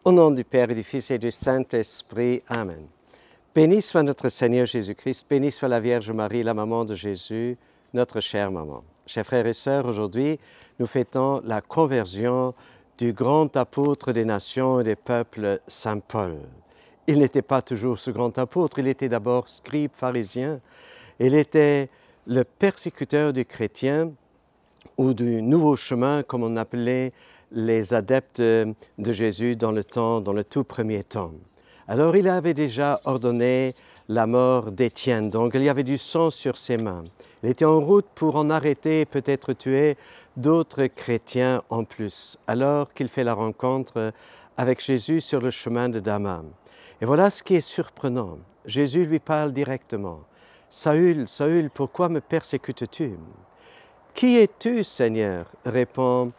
Au nom du Père et du Fils et du Saint-Esprit. Amen. Béni soit notre Seigneur Jésus-Christ, béni soit la Vierge Marie, la maman de Jésus, notre chère maman. Chers frères et sœurs, aujourd'hui, nous fêtons la conversion du grand apôtre des nations et des peuples, Saint Paul. Il n'était pas toujours ce grand apôtre, il était d'abord scribe pharisien. Il était le persécuteur des chrétiens ou du nouveau chemin, comme on appelait les adeptes de Jésus dans le tout premier temps. Alors il avait déjà ordonné la mort d'Étienne, donc il y avait du sang sur ses mains. Il était en route pour en arrêter et peut-être tuer d'autres chrétiens en plus, alors qu'il fait la rencontre avec Jésus sur le chemin de Damas. Et voilà ce qui est surprenant. Jésus lui parle directement. « Saül, Saül, pourquoi me persécutes-tu » ? « Qui es-tu, Seigneur » répond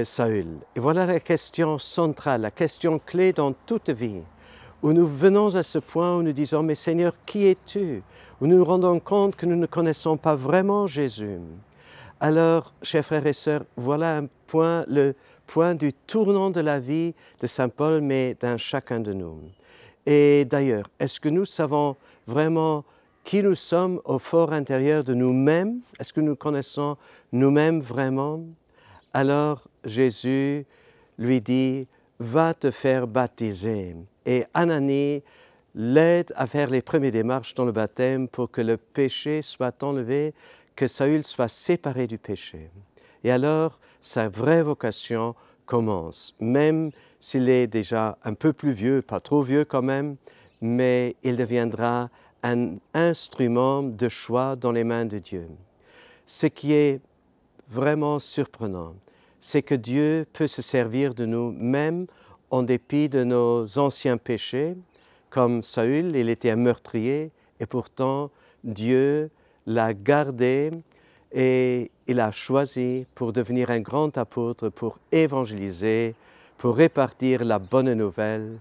Saül. Et voilà la question centrale, la question clé dans toute vie, où nous venons à ce point où nous disons « Mais Seigneur, qui es-tu » où nous nous rendons compte que nous ne connaissons pas vraiment Jésus. Alors, chers frères et sœurs, voilà le point du tournant de la vie de Saint Paul, mais d'un chacun de nous. Et d'ailleurs, est-ce que nous savons vraiment qui nous sommes au fort intérieur de nous-mêmes? Est-ce que nous connaissons nous-mêmes vraiment? Alors Jésus lui dit, va te faire baptiser. Et Ananie l'aide à faire les premières démarches dans le baptême pour que le péché soit enlevé, que Saül soit séparé du péché. Et alors sa vraie vocation commence, même s'il est déjà un peu plus vieux, pas trop vieux quand même, mais il deviendra un instrument de choix dans les mains de Dieu. Ce qui est vraiment surprenant, c'est que Dieu peut se servir de nous même en dépit de nos anciens péchés. Comme Saül, il était un meurtrier et pourtant Dieu l'a gardé et il a choisi pour devenir un grand apôtre, pour évangéliser, pour répartir la bonne nouvelle.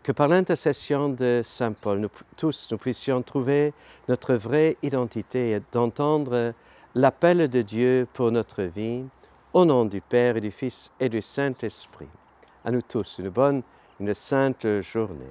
Que par l'intercession de Saint Paul, nous puissions trouver notre vraie identité et d'entendre l'appel de Dieu pour notre vie, au nom du Père et du Fils et du Saint-Esprit. À nous tous, une bonne, une sainte journée.